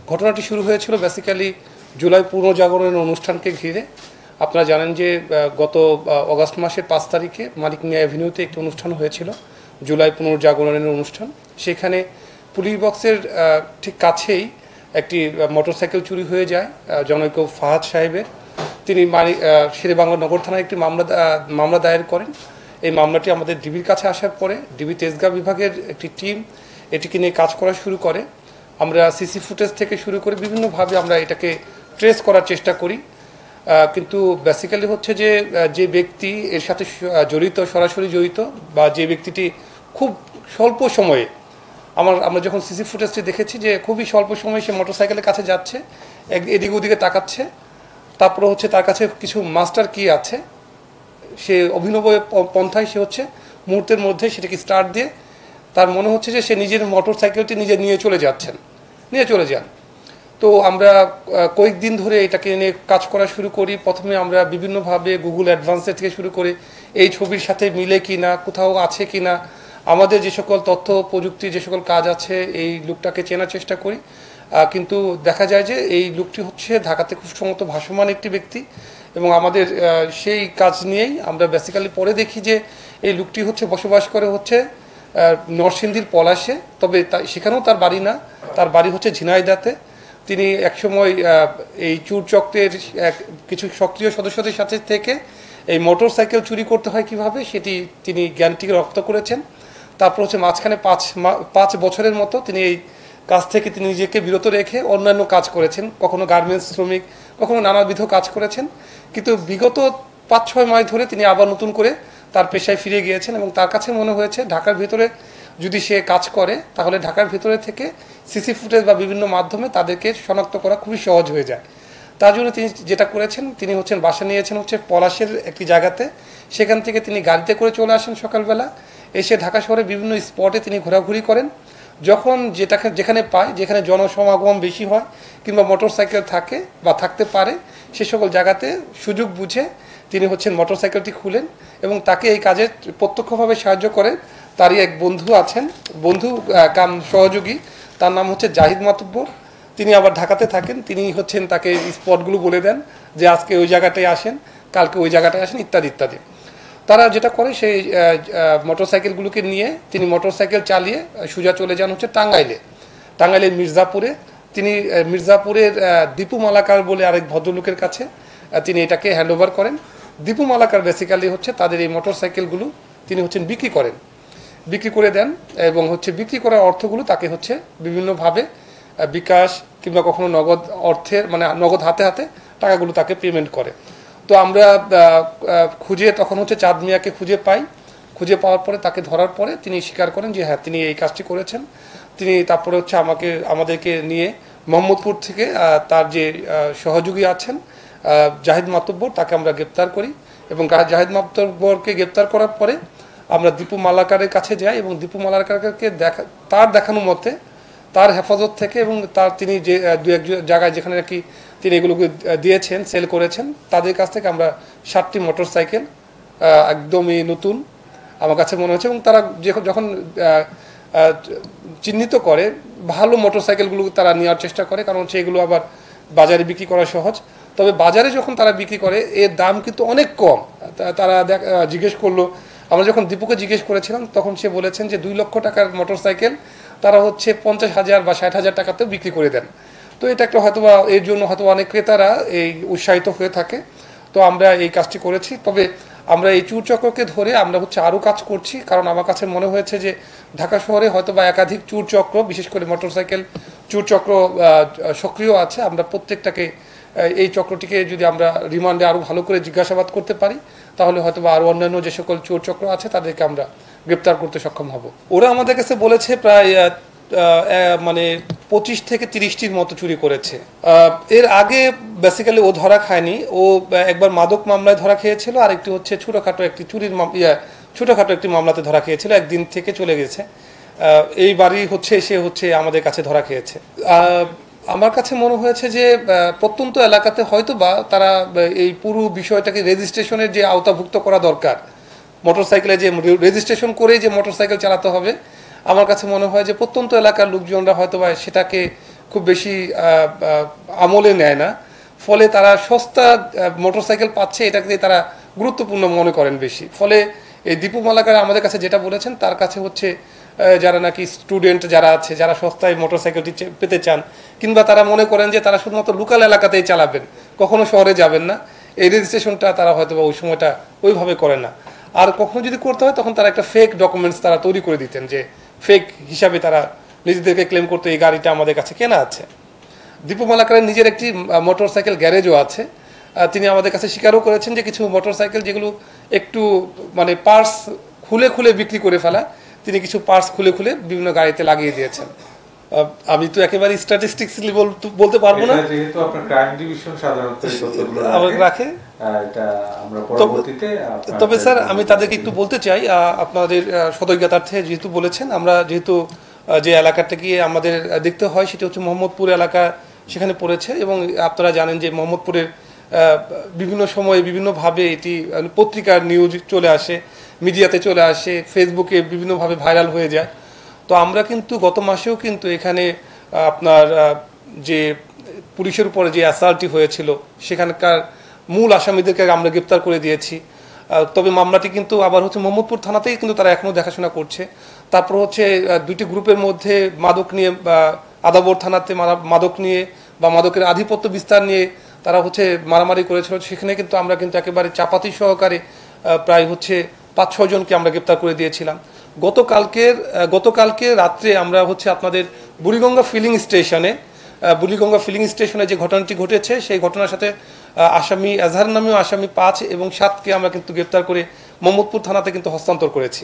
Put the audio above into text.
ঘটনাটি শুরু হয়েছিল বেসিক্যালি জুলাই পুনর্জাগরণের অনুষ্ঠানকে ঘিরে। আপনারা জানেন যে গত অগাস্ট মাসের 5 তারিখে মানিক মিয়া অ্যাভিনিউতে একটি অনুষ্ঠান হয়েছিল, জুলাই পুনর্জাগরণের অনুষ্ঠান। সেখানে পুলিশ বক্সের ঠিক কাছেই একটি মোটরসাইকেল চুরি হয়ে যায় জনৈক ফাহাদ সাহেবের। তিনি শেরেবাংলা নগর থানায় একটি মামলা দায়ের করেন। এই মামলাটি আমাদের ডিবির কাছে আসার পরে ডিবি তেজগাঁ বিভাগের একটি টিম এটিকে নিয়ে কাজ করা শুরু করে। আমরা সিসি ফুটেজ থেকে শুরু করে বিভিন্নভাবে আমরা এটাকে ট্রেস করার চেষ্টা করি, কিন্তু বেসিক্যালি হচ্ছে যে যে ব্যক্তি এর সাথে জড়িত, সরাসরি জড়িত, বা যে ব্যক্তিটি খুব স্বল্প সময়ে আমরা যখন সিসি ফুটেজটি দেখেছি যে খুবই স্বল্প সময়ে সে মোটরসাইকেলের কাছে যাচ্ছে, এদিকে ওদিকে তাকাচ্ছে, তারপরে হচ্ছে তার কাছে কিছু মাস্টার কি আছে, সে অভিনব পন্থায় সে হচ্ছে মুহূর্তের মধ্যে সেটাকে স্টার্ট দিয়ে তার মনে হচ্ছে যে সে নিজের মোটরসাইকেলটি নিজে নিয়ে চলে যান। তো আমরা কয়েকদিন ধরে এটাকে নিয়ে কাজ করা শুরু করি। প্রথমে আমরা বিভিন্নভাবে গুগল অ্যাডভান্সের থেকে শুরু করে এই ছবির সাথে মিলে কি না, কোথাও আছে কি না, আমাদের যে সকল তথ্য প্রযুক্তি যে সকল কাজ আছে এই লোকটাকে চেনার চেষ্টা করি। কিন্তু দেখা যায় যে এই লোকটি হচ্ছে ঢাকাতে খুব সম্ভবত ভাসমান একটি ব্যক্তি, এবং আমাদের সেই কাজ নিয়েই আমরা বেসিক্যালি পরে দেখি যে এই লোকটি হচ্ছে বসবাস করে হচ্ছে নরসিংদীর পলাশে, তবে সেখানেও তার বাড়ি না, তার বাড়ি হচ্ছে ঝিনাইদহতে। তিনি একসময় এই চুরচক্রের কিছু সক্রিয় সদস্যদের সাথে থেকে এই মোটরসাইকেল চুরি করতে হয় কিভাবে সেটি তিনি জ্ঞানটিকে রপ্ত করেছেন। তারপর হচ্ছে মাঝখানে 5 বছরের মতো তিনি এই কাজ থেকে তিনি নিজেকে বিরত রেখে অন্যান্য কাজ করেছেন, কখনো গার্মেন্টস শ্রমিক, কখনো নানাবিধ কাজ করেছেন। কিন্তু বিগত 5-6 মাস ধরে তিনি আবার নতুন করে তার পেশায় ফিরে গিয়েছেন, এবং তার কাছে মনে হয়েছে ঢাকার ভিতরে যদি সে কাজ করে তাহলে ঢাকার ভিতরে থেকে সিসি ফুটেজ বা বিভিন্ন মাধ্যমে তাদেরকে শনাক্ত করা খুবই সহজ হয়ে যায়। তার জন্য তিনি যেটা করেছেন, তিনি হচ্ছেন বাসা নিয়েছেন হচ্ছে পলাশের একটি জায়গাতে। সেখান থেকে তিনি গাড়িতে করে চলে আসেন সকালবেলা, এসে ঢাকা শহরে বিভিন্ন স্পটে তিনি ঘোরাঘুরি করেন। যখন যেখানে পায়, যেখানে জনসমাগম বেশি হয় কিংবা মোটরসাইকেল থাকে বা থাকতে পারে, সে সকল জায়গাতে সুযোগ বুঝে তিনি হচ্ছেন মোটরসাইকেলটি খুলেন এবং তাকে এই কাজে প্রত্যক্ষভাবে সাহায্য করেন। তারই এক বন্ধু আছেন, কাম সহযোগী, তার নাম হচ্ছে জাহিদ মাতুব্বর। তিনি আবার ঢাকাতে থাকেন, তিনি হচ্ছেন তাকে স্পটগুলো বলে দেন যে আজকে ওই জায়গাটায় আসেন, কালকে ওই জায়গাটায় আসেন, ইত্যাদি ইত্যাদি। তারা যেটা করে সেই মোটরসাইকেলগুলোকে নিয়ে তিনি মোটরসাইকেল চালিয়ে সোজা চলে যান হচ্ছে টাঙ্গাইলের মির্জাপুরে। তিনি মির্জাপুরের দীপু মালাকার বলে আরেক ভদ্রলোকের কাছে তিনি এটাকে হ্যান্ডওভার করেন। দীপু মালাকার বেসিক্যালি হচ্ছে তাদের এই মোটরসাইকেলগুলো তিনি হচ্ছেন বিক্রি করে দেন, এবং হচ্ছে বিক্রি করার অর্থগুলো তাকে হচ্ছে বিভিন্নভাবে বিকাশ কিংবা কখনো নগদ অর্থের নগদ হাতে টাকাগুলো তাকে পেমেন্ট করে। তো আমরা তখন হচ্ছে চাঁদ মিয়াকে খুঁজে পাওয়ার পরে তাকে ধরার পরে তিনি স্বীকার করেন যে হ্যাঁ তিনি এই কাজটি করেছেন। তিনি তারপরে হচ্ছে আমাদেরকে নিয়ে মোহাম্মদপুর থেকে তার যে সহযোগী আছেন জাহিদ মাতুব্বর, তাকে আমরা গ্রেপ্তার করি, এবং জাহিদ মাতুব্বরকে গ্রেপ্তার করার পরে আমরা দীপু মালাকারের কাছে যাই, এবং দীপু মালাকারকে তার দেখানো মতে তার হেফাজত থেকে এবং তিনি যে 2-1 জায়গায় যেখানে নাকি তিনি এগুলোকে দিয়েছেন, সেল করেছেন, তাদের কাছ থেকে আমরা 7টি মোটরসাইকেল একদমই নতুন আমার কাছে মনে হচ্ছে, এবং তারা যখন চিহ্নিত করে ভালো মোটরসাইকেলগুলো তারা নেওয়ার চেষ্টা করে, কারণ সেগুলো আবার বাজারে বিক্রি করা সহজ। তবে বাজারে যখন তারা বিক্রি করে এর দাম কিন্তু অনেক কম। তারা জিজ্ঞেস করলো, আমরা যখন দীপুকে জিজ্ঞেস করেছিলাম তখন সে বলেছেন যে 2 লক্ষ টাকার মোটরসাইকেল তারা হচ্ছে 50,000 বা 60,000 টাকাতেও বিক্রি করে দেন। তো এটা একটা হয়তোবা এর জন্য হয়তো অনেক ক্রেতারা এই উৎসাহিত হয়ে থাকে। তো আমরা এই কাজটি করেছি। তবে আমরা এই চুরচক্রকে ধরে আমরা হচ্ছে আরও কাজ করছি, কারণ আমার কাছে মনে হয়েছে যে ঢাকা শহরে হয়তোবা একাধিক চুরচক্র, বিশেষ করে মোটরসাইকেল চুরচক্র সক্রিয় আছে। আমরা প্রত্যেকটাকে এই চক্রটিকে যদি আমরা রিমান্ডে আরও ভালো করে জিজ্ঞাসাবাদ করতে পারি তাহলে হয়তোবা আরও অন্যান্য যে সকল চোরচক্র আছে তাদেরকে আমরা গ্রেপ্তার করতে সক্ষম হব। ওরা আমাদের কাছে বলেছে প্রায় 25 থেকে 30টির মতো চুরি করেছে। এর আগে বেসিক্যালি ও ধরা খায়নি, ও একবার মাদক মামলায় ধরা খেয়েছিল, আর একটি হচ্ছে ছোটোখাটো একটি মামলাতে ধরা খেয়েছিল, একদিন থেকে চলে গেছে। এইবারই সে হচ্ছে আমাদের কাছে ধরা খেয়েছে। আমার কাছে মনে হয়েছে যে প্রত্যন্ত এলাকাতে হয়তো বা তারা এই পুরো বিষয়টাকে রেজিস্ট্রেশনের যে আওতাভুক্ত করা দরকার, মোটরসাইকেলে যে রেজিস্ট্রেশন করেই যে মোটরসাইকেল চালাতে হবে, আমার কাছে মনে হয় যে প্রত্যন্ত এলাকার লোকজনরা হয়তো বা সেটাকে খুব বেশি আমলে নেয় না, ফলে তারা সস্তা মোটরসাইকেল পাচ্ছে, এটাকে তারা গুরুত্বপূর্ণ মনে করেন বেশি। ফলে এই দীপু মালাকার আমাদের কাছে যেটা বলেছেন, তার কাছে হচ্ছে যারা নাকি স্টুডেন্ট যারা আছে, যারা সস্তায় মোটরসাইকেলটি পেতে চান, কিংবা তারা মনে করেন যে তারা শুধুমাত্র লোকাল এলাকাতেই চালাবেন, কখনো শহরে যাবেন না, এই রেজিস্ট্রেশনটা তারা হয়তো বা ওই সময়টা ওইভাবে করে না। আর কখনো যদি করতে হয় তখন তারা একটা ফেক ডকুমেন্টস তারা তৈরি করে দিতেন, যে ফেক হিসাবে তারা নিজেদেরকে ক্লেম করতে এই গাড়িটা আমাদের কাছে কেনা আছে। দীপু মালাকারের নিজের একটি মোটরসাইকেল গ্যারেজও আছে। তিনি আমাদের কাছে স্বীকারও করেছেন যে কিছু মোটরসাইকেল যেগুলো একটু মানে পার্টস খুলে খুলে বিক্রি করে ফেলা, তিনি কিছু পার্টস খুলে খুলে বিভিন্ন গাড়িতে লাগিয়ে দিয়েছেন। আমি তো একেবারে স্ট্যাটিস্টিক্সলি বলতে পারবো না, যেহেতু আপনার ক্রাইম ডিভিশন সাধারণত রাখে। এটা আমরা পরবর্তীতে তবে স্যার আমি তাদেরকে একটু বলতে চাই, আপনাদের সদয়জ্ঞাতার্থে যেহেতু বলেছেন, আমরা যেহেতু যে এলাকাটা গিয়ে আমাদের দেখতে হয় সেটা হচ্ছে মোহাম্মদপুর এলাকা, সেখানে পড়েছে। এবং আপনারা জানেন যে মোহাম্মদপুরের বিভিন্ন সময়ে বিভিন্নভাবে এটি পত্রিকার নিউজ চলে আসে, মিডিয়াতে চলে আসে, ফেসবুকে বিভিন্নভাবে ভাইরাল হয়ে যায়। তো আমরা কিন্তু গত মাসেও কিন্তু এখানে আপনার যে পুলিশের উপরে যে অ্যাসাল্টটি হয়েছিল, সেখানকার মূল আসামিদেরকে আমরা গ্রেপ্তার করে দিয়েছি। তবে মামলাটি কিন্তু আবার হচ্ছে মোহাম্মদপুর থানাতেই কিন্তু তারা এখনও দেখাশোনা করছে। তারপর হচ্ছে দুইটি গ্রুপের মধ্যে মাদক নিয়ে আদাবর থানাতে মাদক নিয়ে বা মাদকের আধিপত্য বিস্তার নিয়ে তারা হচ্ছে মারামারি করেছিল, সেখানে কিন্তু আমরা কিন্তু একেবারে চাপাতি সহকারে প্রায় হচ্ছে 5-6 জনকে আমরা গ্রেপ্তার করে দিয়েছিলাম। গতকালকে রাত্রে আমরা হচ্ছে আপনাদের বুড়িগঙ্গা ফিলিং স্টেশনে যে ঘটনাটি ঘটেছে, সেই ঘটনার সাথে আসামি এজাহার নামেও আসামি 5 এবং 7কে আমরা কিন্তু গ্রেপ্তার করে মোহাম্মদপুর থানাতে কিন্তু হস্তান্তর করেছি।